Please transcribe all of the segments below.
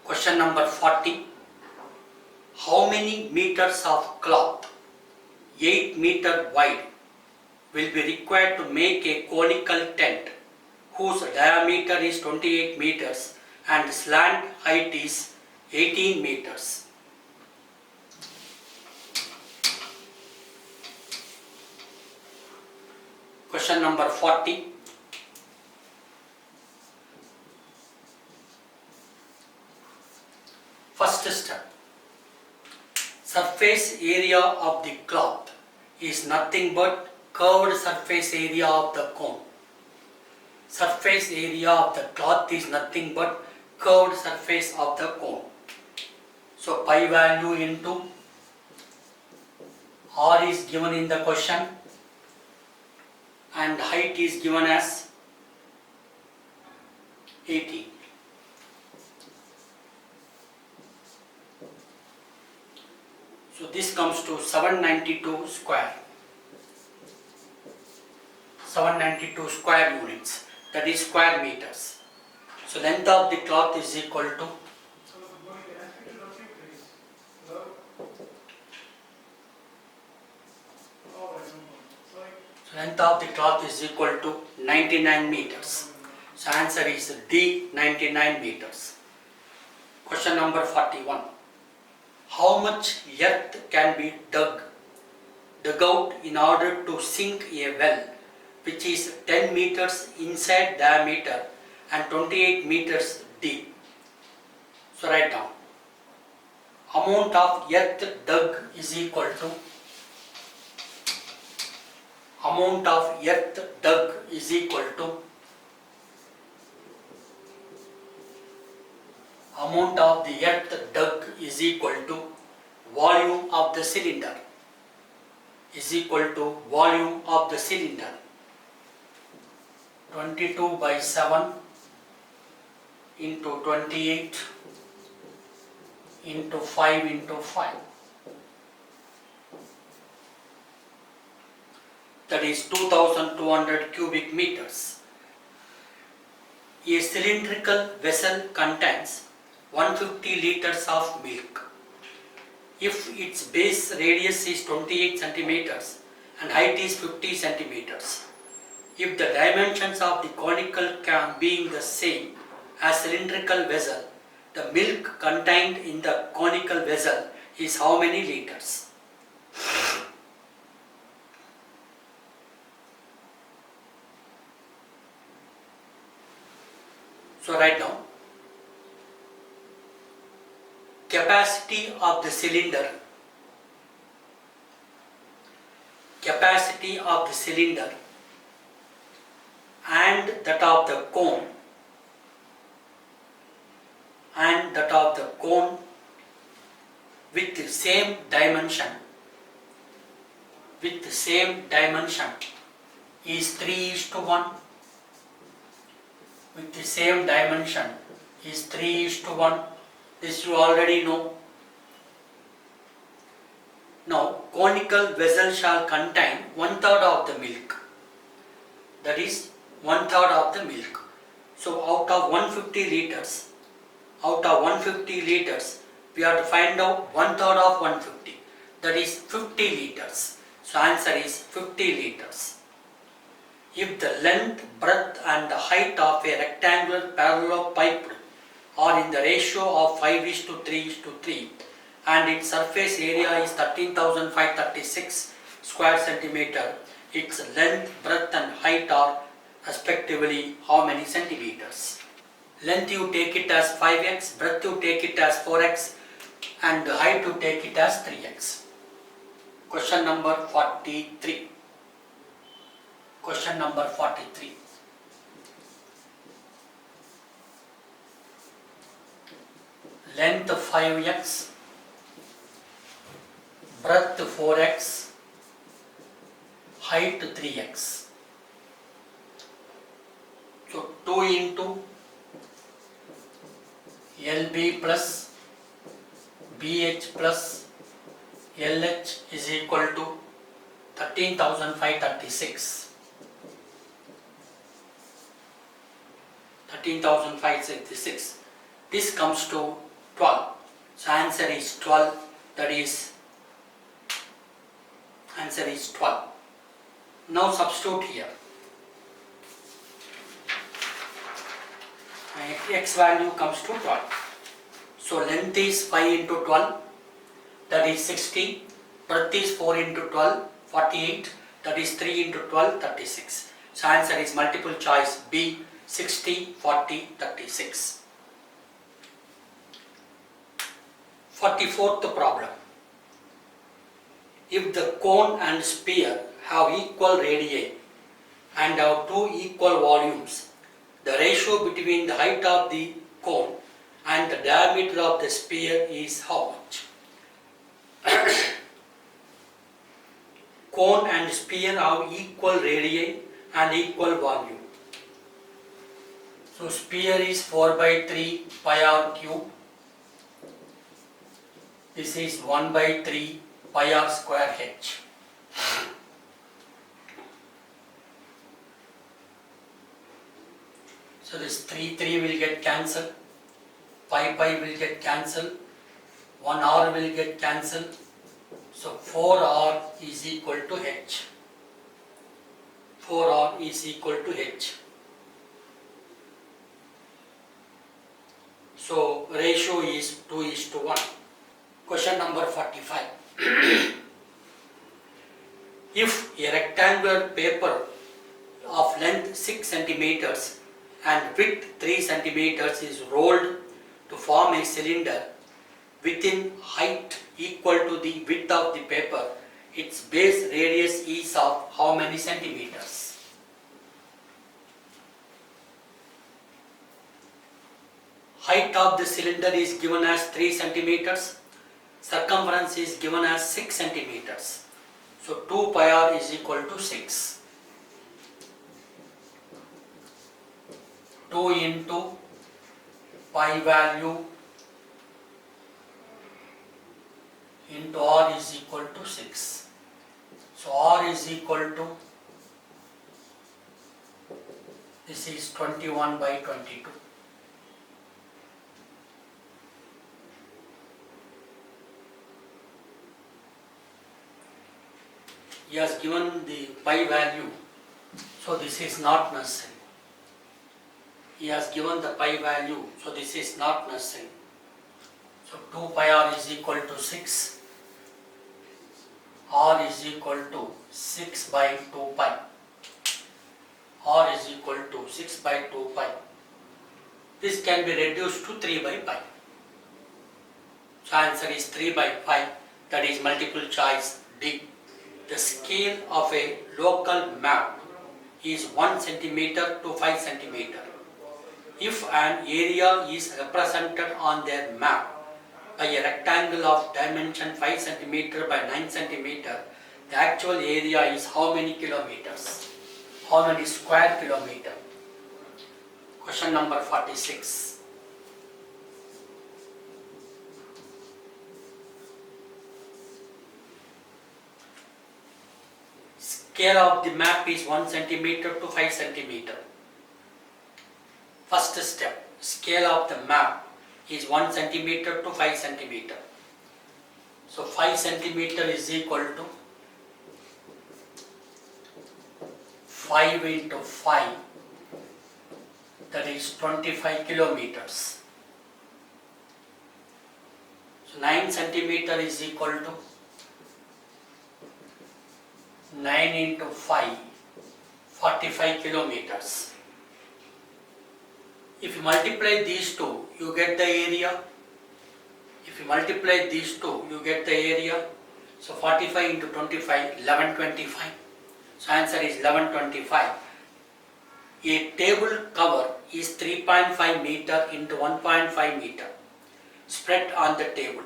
Question number 40. How many meters of cloth, 8 meter wide, will be required to make a conical tent whose diameter is 28 meters and slant height is 18 meters? Question number 40. First step. Surface area of the cloth is nothing but curved surface area of the cone. Surface area of the cloth is nothing but curved surface of the cone. So pi value into r is given in the question and height is given as 18. So this comes to 792 square. 792 square units, that is square meters. So length of the cloth is equal to length of the cloth is equal to 99 meters. So answer is D, 99 meters. Question number 41. How much earth can be dug out in order to sink a well which is 10 meters inside diameter and 28 meters deep? So write down. Amount of earth dug is equal to amount of earth dug is equal to amount of the earth dug is equal to volume of the cylinder is equal to volume of the cylinder. 22 by 7 into 28 into 5 into 5. That is 2200 cubic meters. A cylindrical vessel contains 150 liters of milk. If its base radius is 28 centimeters and height is 50 centimeters, if the dimensions of the conical can being the same as cylindrical vessel, the milk contained in the conical vessel is how many liters? So write down. Capacity of the cylinder and that of the cone with the same dimension is 3:1. With the same dimension is 3:1. This you already know. Now, conical vessel shall contain 1/3 of the milk. That is 1/3 of the milk. So, out of 150 liters, we have to find out 1/3 of 150. That is 50 liters. So, answer is 50 liters. If the length, breadth and the height of a rectangular parallelepiped are in the ratio of 5:3:3 and its surface area is 13,536 square centimeter, its length, breadth and height are respectively how many centimeters? Length you take it as 5x, breadth you take it as 4x and the height you take it as 3x. Question number 43. Question number 43. Length 5x, breadth 4x, height 3x. So 2 into LB plus BH plus LH is equal to 13,536. 13,566. This comes to 12. So answer is 12. That is answer is 12. Now substitute here. X value comes to 12. So length is 5 into 12, that is 60. Breadth is 4 into 12, 48. That is 3 into 12, 36. So answer is multiple choice B, 60, 40, 36. 44th problem. If the cone and sphere have equal radii and have two equal volumes, the ratio between the height of the cone and the diameter of the sphere is how much? Cone and sphere have equal radii and equal volume. So sphere is 4 by 3 pi r cube. This is 1 by 3 pi r square h. So this 3 will get cancelled, pi will get cancelled, 1 r will get cancelled. So 4r is equal to h. 4r is equal to h. So ratio is 2:1. Question number 45. If a rectangular paper of length 6 centimeters and width 3 centimeters is rolled to form a cylinder within height equal to the width of the paper, its base radius is of how many centimeters? Height of the cylinder is given as 3 centimeters. Circumference is given as 6 centimeters. So 2 pi r is equal to 6. 2 into pi value into r is equal to 6. So r is equal to, this is 21 by 22. He has given the pi value, so this is not necessary. He has given the pi value, so this is not necessary. So 2 pi r is equal to 6. R is equal to 6 by 2 pi. R is equal to 6 by 2 pi. This can be reduced to 3 by pi. So answer is 3 by pi. That is multiple choice D. The scale of a local map is 1 centimeter to 5 centimeter. If an area is represented on their map by a rectangle of dimension 5 centimeter by 9 centimeter, the actual area is how many kilometers? How many square kilometer? Question number 46. Scale of the map is 1 centimeter to 5 centimeter. First step, scale of the map is 1 centimeter to 5 centimeter. So 5 centimeter is equal to 5 into 5, that is 25 kilometers. So 9 centimeter is equal to 9 into 5, 45 kilometers. If you multiply these two, you get the area. If you multiply these two, you get the area. So 45 into 25, 1125. So answer is 1125. A table cover is 3.5 meter into 1.5 meter spread on the table.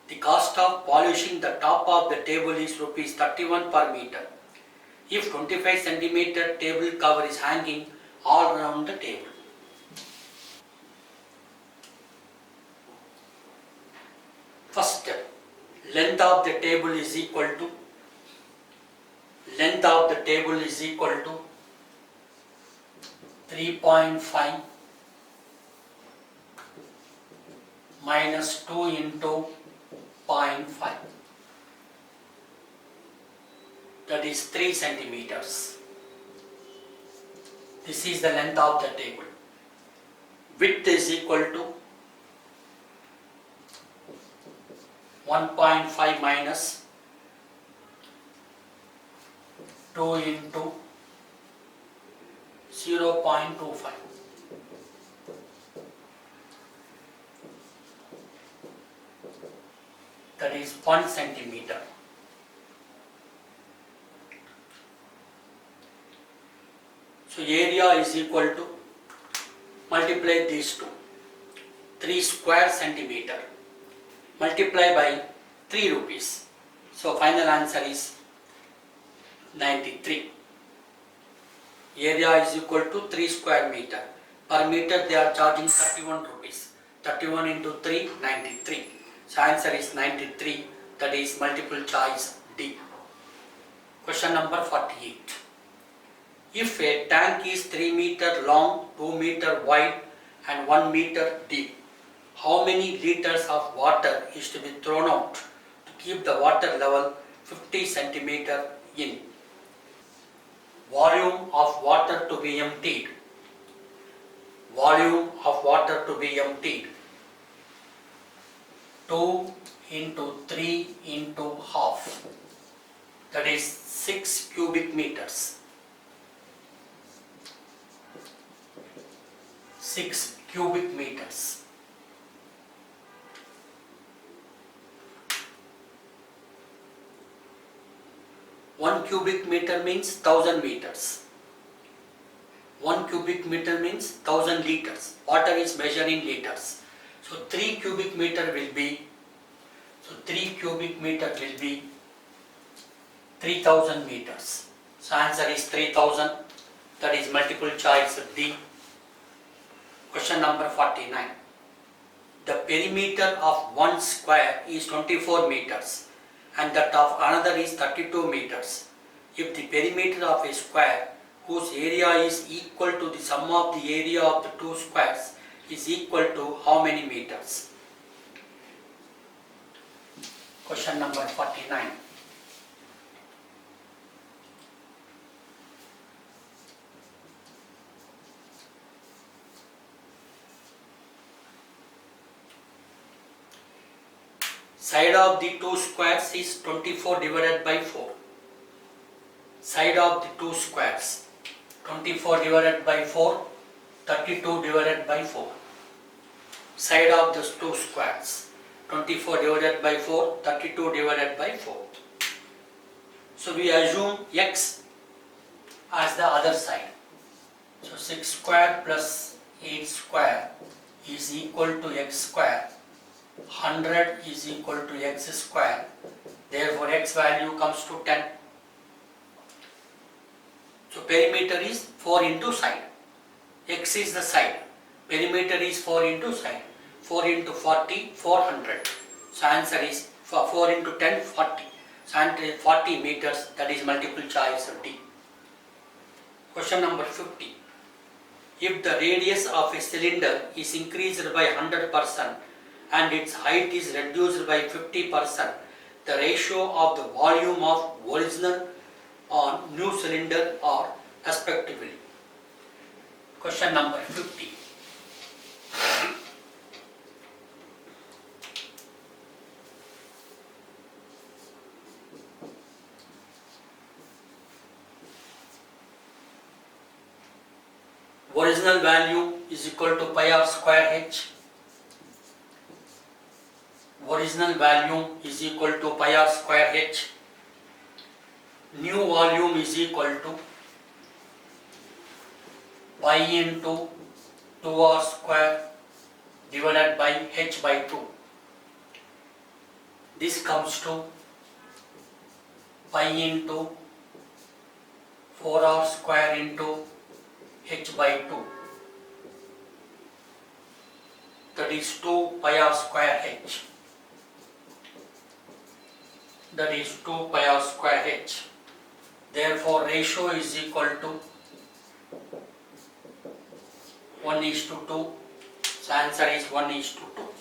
The cost of polishing the top of the table is rupees 31 per meter. If 25 centimeter table cover is hanging all around the table. First step, length of the table is equal to 3.5 minus 2 into 0.5. That is 3 centimeters. This is the length of the table. Width is equal to 1.5 minus 2 into 0.25. That is 1 centimeter. So area is equal to, multiply these two, 3 square centimeter, multiply by 3 rupees. So final answer is 93. Area is equal to 3 square meter. Per meter they are charging 31 rupees. 31 into 3, 93. So answer is 93. That is multiple choice D. Question number 48. If a tank is 3 meter long, 2 meter wide and 1 meter deep, how many liters of water is to be thrown out to keep the water level 50 centimeter in? Volume of water to be emptied. Volume of water to be emptied. 2 into 3 into half. That is 6 cubic meters. 6 cubic meters. One cubic meter means 1000 meters. 1 cubic meter means 1000 liters. Water is measured in liters. So 3 cubic meter will be, 3000 meters. So answer is 3000. That is multiple choice D. Question number 49. The perimeter of one square is 24 meters and that of another is 32 meters. If the perimeter of a square whose area is equal to the sum of the area of the two squares is equal to how many meters? Question number 49. Side of the two squares is 24 divided by 4. Side of the two squares, 24 divided by 4, 32 divided by 4. Side of the two squares, 24 divided by 4, 32 divided by 4. So we assume x as the other side. So 6 square plus 8 square is equal to x square. 100 is equal to x square. Therefore x value comes to 10. So perimeter is 4 into side. X is the side. Perimeter is 4 into side. 4 into 40, 400. So answer is 4 into 10, 40. So answer is 40 meters. That is multiple choice of D. Question number 50. If the radius of a cylinder is increased by 100% and its height is reduced by 50%, the ratio of the volume of original on new cylinder are respectively. Question number 50. Original value is equal to pi r square h. Original value is equal to pi r square h. New volume is equal to pi into 2r square divided by h by 2. This comes to pi into 4r square into h by 2. That is 2 pi r square h. That is 2 pi r square h. Therefore ratio is equal to 1:2. So answer is 1:2.